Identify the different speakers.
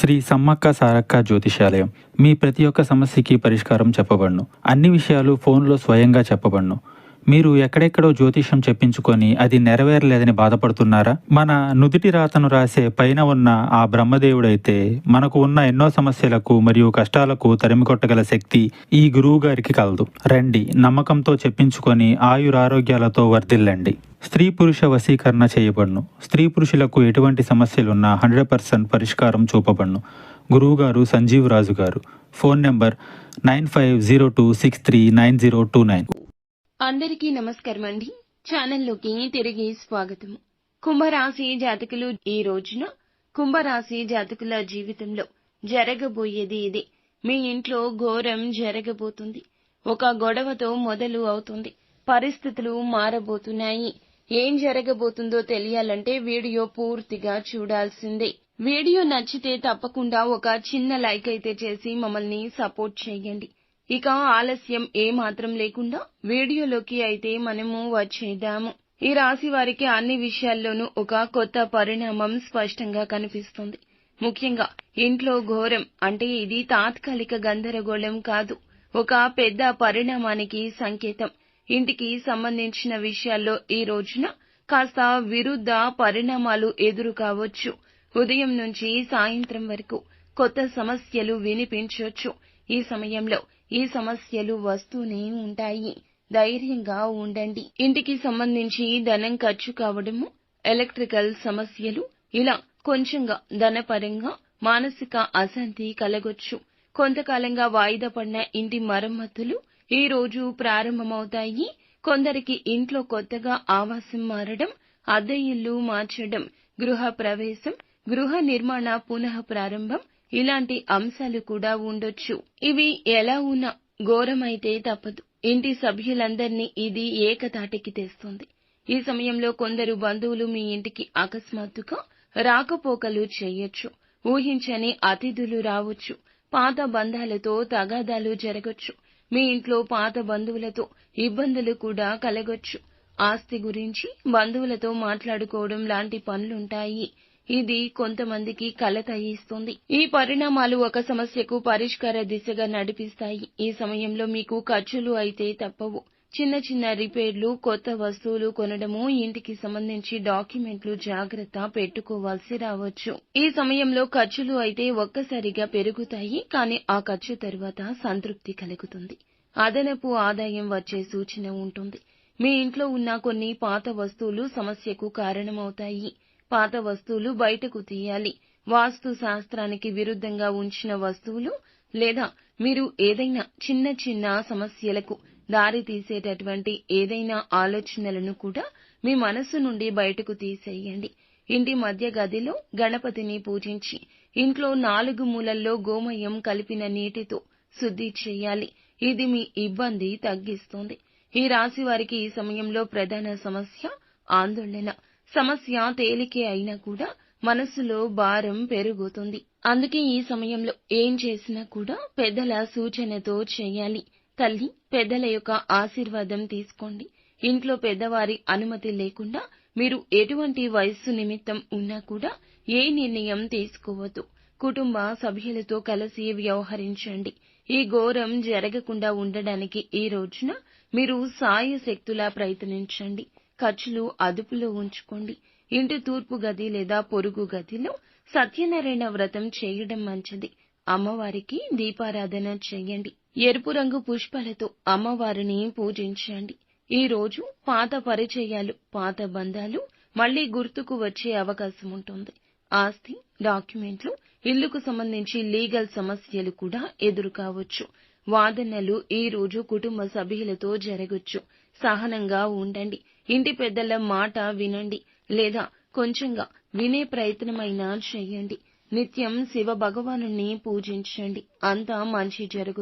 Speaker 1: శ్రీ సమ్మక్క సారక్క జ్యోతిషాలయం. మీ ప్రతి ఒక్క సమస్యకి పరిష్కారం చెప్పబడును. అన్ని విషయాలు ఫోన్లో స్వయంగా చెప్పబడును. మీరు ఎక్కడెక్కడో జ్యోతిష్యం చెప్పించుకొని అది నెరవేరలేదని బాధపడుతున్నారా? మన నుదిటి రాతను రాసే పైన ఉన్న ఆ బ్రహ్మదేవుడైతే మనకు ఉన్న ఎన్నో సమస్యలకు మరియు కష్టాలకు తరిమికొట్టగల శక్తి ఈ గురువు గారికి కలదు. రండి, నమ్మకంతో చెప్పించుకొని ఆయురారోగ్యాలతో వర్ధిల్లండి. స్త్రీ పురుష వశీకరణ చేయబడును. స్త్రీ పురుషులకు ఎటువంటి సమస్యలున్నా 100% పరిష్కారం చూపబడును. గురువుగారు సంజీవ్ రాజు గారు. Phone number 9502639029.
Speaker 2: అందరికీ నమస్కారం అండి. ఛానల్లోకి తిరిగి స్వాగతం. కుంభరాశి జాతకులు, ఈ రోజున కుంభరాశి జాతకుల జీవితంలో జరగబోయేది ఇదే. మీ ఇంట్లో ఘోరం జరగబోతుంది. ఒక గొడవతో మొదలు అవుతుంది. పరిస్థితులు మారబోతున్నాయి. ఏం జరగబోతుందో తెలియాలంటే వీడియో పూర్తిగా చూడాల్సిందే. వీడియో నచ్చితే తప్పకుండా ఒక చిన్న లైక్ అయితే చేసి మమ్మల్ని సపోర్ట్ చేయండి. ఇక ఆలస్యం ఏమాత్రం లేకుండా వీడియోలోకి అయితే మనము వచ్చేద్దాము. ఈ రాశి వారికి అన్ని విషయాల్లోనూ ఒక కొత్త పరిణామం స్పష్టంగా కనిపిస్తుంది. ముఖ్యంగా ఇంట్లో ఘోరం అంటే ఇది తాత్కాలిక గందరగోళం కాదు, ఒక పెద్ద పరిణామానికి సంకేతం. ఇంటికి సంబంధించిన విషయాల్లో ఈ రోజున కాస్త విరుద్ధ పరిణామాలు ఎదురు కావచ్చు. ఉదయం నుంచి సాయంత్రం వరకు కొత్త సమస్యలు వినిపించవచ్చు. ఈ సమయంలో ఈ సమస్యలు వస్తూనే ఉంటాయి. ధైర్యంగా ఉండండి. ఇంటికి సంబంధించి ధనం ఖర్చు కావడము, ఎలక్ట్రికల్ సమస్యలు, ఇలా కొంచెంగా ధనపరంగా మానసిక అశాంతి కలగొచ్చు. కొంతకాలంగా వాయిదా పడిన ఇంటి మరమ్మతులు ఈ రోజు ప్రారంభమవుతాయి. కొందరికి ఇంట్లో కొత్తగా ఆవాసం మారడం, అద్దె ఇల్లు మార్చడం, గృహ ప్రవేశం, గృహ నిర్మాణ పునః ప్రారంభం, ఇలాంటి అంశాలు కూడా ఉండొచ్చు. ఇవి ఎలా ఉన్నా ఘోరమైతే తప్పదు. ఇంటి సభ్యులందర్నీ ఇది ఏకతాటికి తెస్తుంది. ఈ సమయంలో కొందరు బంధువులు మీ ఇంటికి అకస్మాత్తుగా రాకపోకలు చేయొచ్చు. ఊహించని అతిథులు రావచ్చు. పాత బంధాలతో తగాదాలు జరగొచ్చు. మీ ఇంట్లో పాత బంధువులతో ఇబ్బందులు కూడా కలగొచ్చు. ఆస్తి గురించి బంధువులతో మాట్లాడుకోవడం లాంటి పనులుంటాయి. ఇది కొంతమందికి కలత ఇస్తుంది. ఈ పరిణామాలు ఒక సమస్యకు పరిష్కార దిశగా నడిపిస్తాయి. ఈ సమయంలో మీకు ఖర్చులు అయితే తప్పవు. చిన్న చిన్న రిపేర్లు, కొత్త వస్తువులు కొనడము, ఇంటికి సంబంధించి డాక్యుమెంట్లు జాగ్రత్త పెట్టుకోవాల్సి రావచ్చు. ఈ సమయంలో ఖర్చులు అయితే ఒక్కసారిగా పెరుగుతాయి, కానీ ఆ ఖర్చు తరువాత సంతృప్తి కలుగుతుంది. అదనపు ఆదాయం వచ్చే సూచన ఉంటుంది. మీ ఇంట్లో ఉన్న కొన్ని పాత వస్తువులు సమస్యకు కారణమవుతాయి. పాత వస్తువులు బయటకు తీయాలి. వాస్తు శాస్త్రానికి విరుద్ధంగా ఉంచిన వస్తువులు లేదా మీరు ఏదైనా చిన్న చిన్న సమస్యలకు దారి తీసేటటువంటి ఏదైనా ఆలోచనలను కూడా మీ మనస్సు నుండి బయటకు తీసేయండి. ఇంటి మధ్య గదిలో గణపతిని పూజించి ఇంట్లో 4 మూలల్లో గోమయం కలిపిన నీటితో శుద్ధి చేయాలి. ఇది మీ ఇబ్బంది తగ్గిస్తుంది. ఈ రాశి వారికి ఈ సమయంలో ప్రధాన సమస్య ఆందోళన. సమస్య తేలికే అయినా కూడా మనసులో భారం పెరుగుతుంది. అందుకే ఈ సమయంలో ఏం చేసినా కూడా పెద్దల సూచనతో చేయాలి. తల్లి, పెద్దల యొక్క ఆశీర్వాదం తీసుకోండి. ఇంట్లో పెద్దవారి అనుమతి లేకుండా మీరు ఎటువంటి వయస్సు నిమిత్తం ఉన్నా కూడా ఏ నిర్ణయం తీసుకోవద్దు. కుటుంబ సభ్యులతో కలిసి వ్యవహరించండి. ఈ ఘోరం జరగకుండా ఉండడానికి ఈ రోజున మీరు సాయశక్తులా ప్రయత్నించండి. ఖర్చులు అదుపులో ఉంచుకోండి. ఇంటి తూర్పు గది లేదా పొరుగు గదిలో సత్యనారాయణ వ్రతం చేయడం మంచిది. అమ్మవారికి దీపారాధన చేయండి. ఎరుపు రంగు పుష్పాలతో అమ్మవారిని పూజించండి. ఈ రోజు పాత పరిచయాలు, పాత బంధాలు మళ్లీ గుర్తుకు వచ్చే అవకాశం ఉంటుంది. ఆస్తి, డాక్యుమెంట్లు, ఇల్లుకు సంబంధించి లీగల్ సమస్యలు కూడా ఎదురు కావచ్చు. వాదనలు ఈ రోజు కుటుంబ సభ్యులతో జరగొచ్చు. సహనంగా ఉండండి. ఇంటి పెద్దల మాట వినండి లేదా కొంచెంగా వినే ప్రయత్నమైనా చేయండి. నిత్యం శివ భగవానుని పూజించండి. అంతా మంచి జరుగుతుంది.